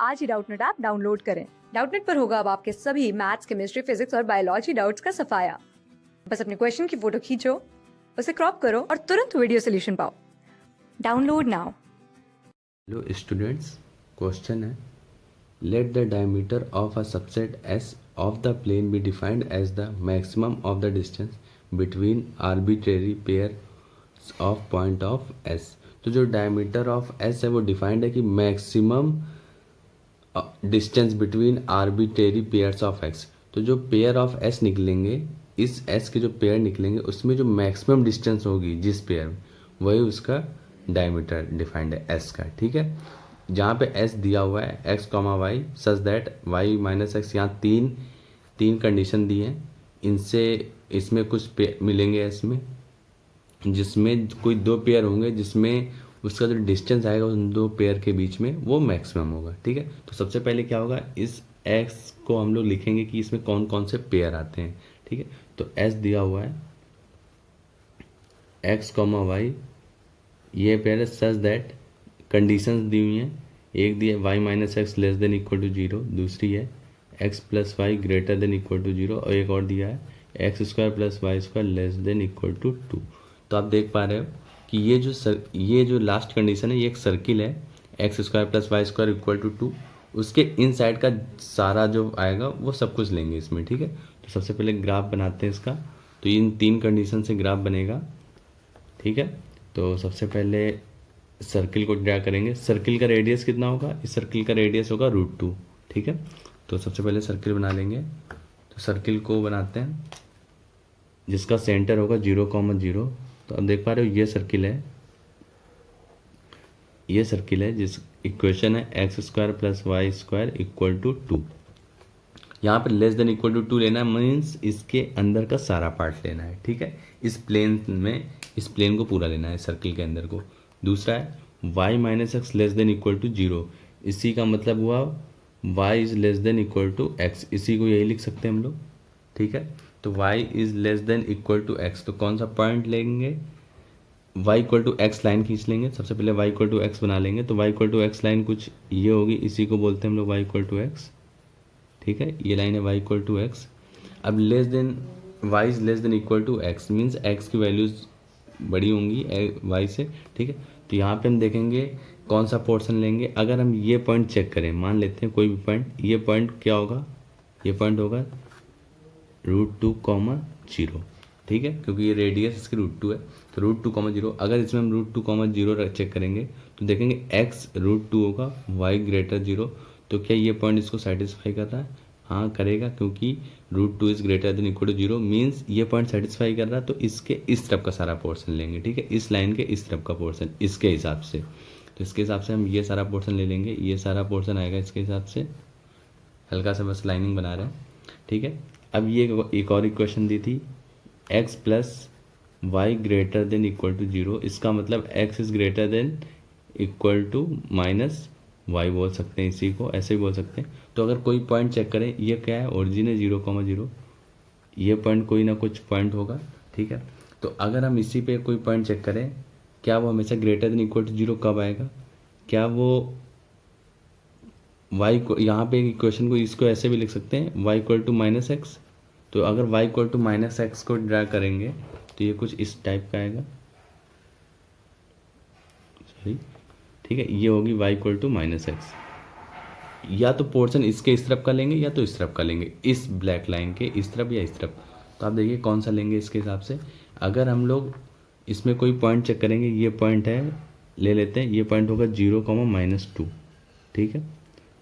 आज ही Doubtnut app download करें। Doubtnut पर होगा अब आपके सभी मैथ्स, केमिस्ट्री, फिजिक्स और बायोलॉजी डाउट्स का सफाया। बस अपने क्वेश्चन की फोटो खींचो, उसे क्रॉप करो और तुरंत वीडियो सोल्यूशन पाओ। Download now. Hello students, question है let the diameter of a subset S of the plane be defined as the maximum of the distance between arbitrary pair of point of S. तो जो diameter of S है वो defined है कि maximum distance between arbitrary pairs of x. तो जो pair of S निकलेंगे, इस एस के जो पेयर निकलेंगे उसमें जो मैक्सिमम डिस्टेंस होगी जिस पेयर में, वही उसका डायमीटर डिफाइंड है एस का। ठीक है, जहाँ पे एस दिया हुआ है x comma y such that y minus x, यहाँ तीन कंडीशन दी हैं। इनसे इसमें कुछ मिलेंगे एस में, जिसमें कोई दो पेयर होंगे जिसमें उसका जो डिस्टेंस आएगा उन दो पेयर के बीच में वो मैक्सिमम होगा। ठीक है, तो सबसे पहले क्या होगा, इस एक्स को हम लोग लिखेंगे कि इसमें कौन कौन से पेयर आते हैं। ठीक है, तो एस दिया हुआ है एक्स कॉमा वाई, ये पेयर है सच दैट कंडीशंस दी हुई हैं। एक दी है y minus x less than equal to zero, दूसरी है x plus y greater than equal to zero, और एक और दिया है x square plus y square less than equal to two. तो आप देख पा रहे हो कि ये जो लास्ट कंडीशन है ये एक सर्किल है, x square plus y square equal to two. उसके इन साइड का सारा जो आएगा वो सब कुछ लेंगे इसमें। ठीक है, तो सबसे पहले ग्राफ बनाते हैं इसका। तो इन तीन कंडीशन से ग्राफ बनेगा। ठीक है, तो सबसे पहले सर्किल को ड्रा करेंगे। सर्किल का रेडियस कितना होगा, इस सर्किल का रेडियस होगा √2। ठीक है, तो सबसे पहले सर्किल बना लेंगे। तो सर्किल को बनाते हैं जिसका सेंटर होगा 0,0। तो अब देख पा रहे हो ये सर्किल है जिस इक्वेशन है x square plus y square equal to 2। यहाँ पर लेस देन इक्वल टू 2 लेना है, मीन्स इसके अंदर का सारा पार्ट लेना है। ठीक है, इस प्लेन को पूरा लेना है सर्किल के अंदर को। दूसरा है y minus x less than equal to 0, इसी का मतलब हुआ y is less than equal to x, इसी को यही लिख सकते हैं हम लोग। ठीक है, तो y is less than equal to x, तो कौन सा पॉइंट लेंगे, y equal to x line खींच लेंगे। सबसे पहले y इक्वल टू एक्स बना लेंगे। तो y equal to x line कुछ ये होगी, इसी को बोलते हैं हम लोग y इक्वल टू एक्स। ठीक है, ये लाइन है y इक्वल टू एक्स। अब less than y is less than equal to x, means x की वैल्यूज बड़ी होंगी y से। ठीक है, तो यहाँ पे हम देखेंगे कौन सा पोर्शन लेंगे। अगर हम ये पॉइंट चेक करें, मान लेते हैं कोई भी पॉइंट, ये पॉइंट क्या होगा, ये पॉइंट होगा √2,0। ठीक है, क्योंकि ये रेडियस इसकी √2 है, तो √2,0। अगर इसमें हम √2,0 चेक करेंगे तो देखेंगे x √2 होगा, y ग्रेटर 0। तो क्या ये पॉइंट इसको सेटिस्फाई कर रहा है? हाँ करेगा, क्योंकि √2 is greater than equal to 0, means ये पॉइंट सेटिस्फाई कर रहा है। तो इसके इस तरफ का सारा पोर्शन लेंगे। ठीक है, इस लाइन के इस तरफ का पोर्शन इसके हिसाब से, तो इसके हिसाब से हम ये सारा पोर्शन ले लेंगे। ये सारा पोर्शन आएगा इसके हिसाब से, हल्का सा बस लाइनिंग बना रहे हैं। ठीक है, अब ये एक और इक्वेशन दी थी x plus y greater than equal to 0, इसका मतलब x is greater than equal to minus y बोल सकते हैं, इसी को ऐसे भी बोल सकते हैं। तो अगर कोई पॉइंट चेक करें, ये क्या है, ओरिजिन है 0,0, ये पॉइंट कोई ना कुछ पॉइंट होगा। ठीक है, तो अगर हम इसी पे कोई पॉइंट चेक करें, क्या वो हमेशा ग्रेटर देन इक्वल टू 0 कब आएगा, क्या वो y को, यहाँ पे इक्वेशन को इसको ऐसे भी लिख सकते हैं y equal to minus x. तो अगर y equal to minus x को ड्रा करेंगे तो ये कुछ इस टाइप का आएगा। सॉरी, ठीक है, ये होगी y equal to minus x. या तो पोर्शन इसके इस तरफ का लेंगे या तो इस तरफ का लेंगे, इस ब्लैक लाइन के इस तरफ या इस तरफ। तो आप देखिए कौन सा लेंगे इसके हिसाब से। अगर हम लोग इसमें कोई पॉइंट चेक करेंगे, ये पॉइंट है, ले लेते हैं, ये पॉइंट होगा 0,-2। ठीक है,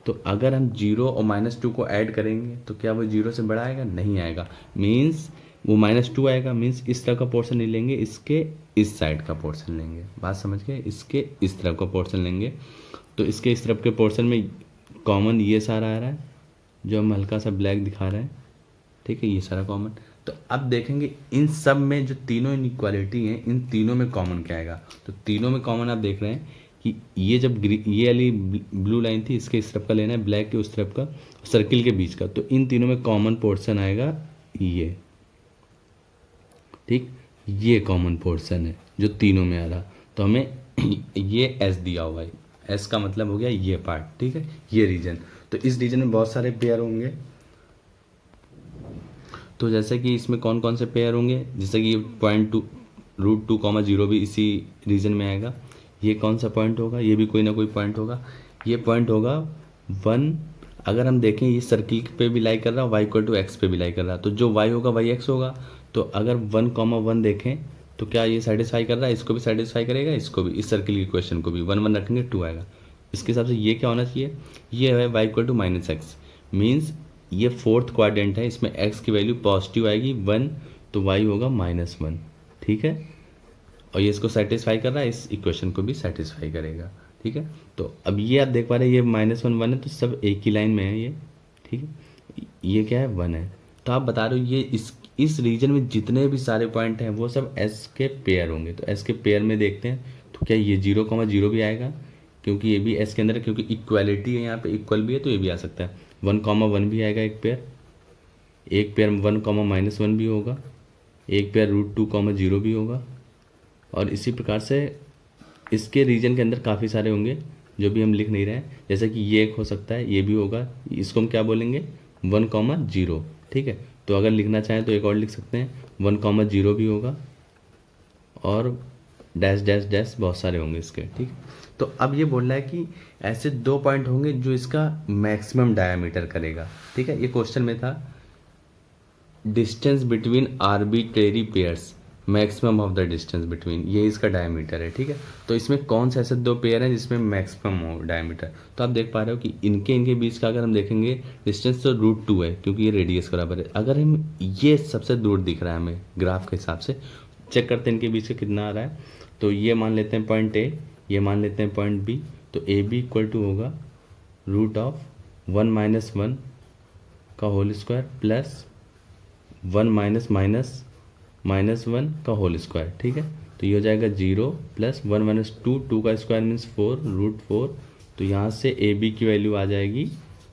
तो अगर हम 0 और -2 को ऐड करेंगे तो क्या वो 0 से बड़ा आएगा? नहीं आएगा, मीन्स वो -2 आएगा। मीन्स इस तरफ का पोर्शन नहीं लेंगे, इसके इस साइड का पोर्शन लेंगे। बात समझ गए, इसके इस तरफ का पोर्शन लेंगे। तो इसके इस तरफ के पोर्शन में कॉमन ये सारा आ रहा है जो हम हल्का सा ब्लैक दिखा रहे हैं। ठीक है, ये सारा कॉमन। तो अब देखेंगे इन सब में जो तीनों इनइक्वालिटी हैं, इन तीनों में कॉमन क्या आएगा। तो तीनों में कॉमन आप देख रहे हैं कि ये जब ये वाली ब्लू लाइन थी, इसके इस तरफ का लेना है, ब्लैक के उस तरफ का, सर्किल के बीच का। तो इन तीनों में कॉमन पोर्शन आएगा ये। ठीक, ये कॉमन पोर्शन है जो तीनों में आ रहा। तो हमें ये एस दिया हुआ है, एस का मतलब हो गया ये पार्ट, ठीक है, ये रीजन। तो इस रीजन में बहुत सारे पेयर होंगे। तो जैसे कि इसमें कौन कौन से पेयर होंगे, जैसे कि .2√2,0 भी इसी रीजन में आएगा। ये कौन सा पॉइंट होगा, ये भी कोई ना कोई पॉइंट होगा। ये पॉइंट होगा 1, अगर हम देखें ये सर्किल पे भी लाई कर रहा है, y=x पे भी लाई कर रहा है, तो जो y होगा वही x होगा। तो अगर 1,1 देखें तो क्या ये सेटिस्फाई कर रहा है, इसको भी सेटिस्फाई करेगा, इसको भी, इस सर्किल की क्वेश्चन को भी 1 1 रखेंगे 2 आएगा। इसके हिसाब से ये क्या होना चाहिए, ये है y=-x, मीन्स ये फोर्थ क्वाड्रेंट है, इसमें x की वैल्यू पॉजिटिव आएगी 1, तो y होगा -1, ठीक है। और ये इसको सेटिस्फाई कर रहा है, इस इक्वेशन को भी सेटिस्फाई करेगा, ठीक है। तो अब ये आप देख पा रहे हैं ये -1 1 है, तो सब एक ही लाइन में है ये, ठीक है। ये क्या है 1 है, तो आप बता रहे हो ये इस रीजन में जितने भी सारे पॉइंट हैं वो सब s के पेयर होंगे। तो s के पेयर में देखते हैं, तो क्या ये 0,0 भी आएगा, क्योंकि ये भी s के अंदर है, क्योंकि इक्वालिटी है यहाँ पे, इक्वल भी है, तो ये भी आ सकता है। 1,1 भी आएगा एक पेयर 1,-1 भी होगा, एक पेयर √2,0 भी होगा। और इसी प्रकार से इसके रीजन के अंदर काफ़ी सारे होंगे जो भी हम लिख नहीं रहे हैं, जैसे कि ये एक हो सकता है, ये भी होगा, इसको हम क्या बोलेंगे 1,0, ठीक है। तो अगर लिखना चाहें तो एक और लिख सकते हैं 1,0 भी होगा, और डैश डैश डैश बहुत सारे होंगे इसके, ठीक है। तो अब ये बोल रहा है कि ऐसे 2 पॉइंट होंगे जो इसका मैक्सिमम डायमीटर करेगा, ठीक है। ये क्वेश्चन में था distance between arbitrary pairs, maximum of the distance between, ये इसका डायमीटर है, ठीक है। तो इसमें कौन से ऐसे 2 पेयर हैं जिसमें मैक्सिमम हो डायमीटर, तो आप देख पा रहे हो कि इनके बीच का अगर हम देखेंगे डिस्टेंस तो √2 है, क्योंकि ये रेडियस के बराबर है। अगर हम ये सबसे दूर दिख रहा है हमें ग्राफ के हिसाब से, चेक करते हैं इनके बीच का कितना आ रहा है। तो ये मान लेते हैं पॉइंट ए, ये मान लेते हैं पॉइंट बी, तो ए बी इक्वल टू होगा √1 - 1 का होल स्क्वायर प्लस 1 - -1 का होल स्क्वायर, ठीक है। तो ये हो जाएगा 0 प्लस 1 - 2, 2 का स्क्वायर मीन्स 4, √4। तो यहाँ से ए बी की वैल्यू आ जाएगी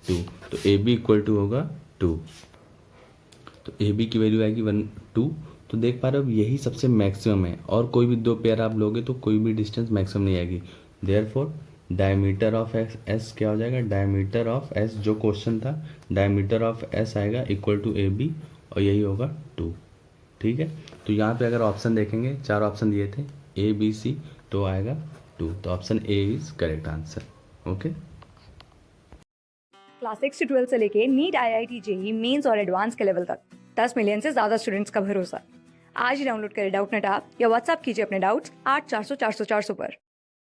2, तो ए बी इक्वल टू होगा 2, तो ए बी की वैल्यू आएगी 2। तो देख पा रहे हो यही सबसे मैक्सिमम है, और कोई भी 2 पेयर आप लोगे तो कोई भी डिस्टेंस मैक्सिमम नहीं आएगी। देयरफॉर डायमीटर ऑफ एस क्या हो जाएगा, डायमीटर ऑफ एस जो क्वेश्चन था, डायमीटर ऑफ एस आएगा इक्वल टू ए बी, और यही होगा 2, ठीक है। तो यहाँ पे अगर ऑप्शन देखेंगे 4 ऑप्शन दिए थे ए बी सी, तो आएगा 2, तो option A is correct answer, okay. Class 6 से 12 से लेके नीट, IIT, JEE मेंस और एडवांस के लेवल तक 10 मिलियन से ज्यादा स्टूडेंट्स का भरोसा। आज ही डाउनलोड करें डाउटनेट ऐप या व्हाट्सएप कीजिए अपने डाउट्स 8400 400 400 पर।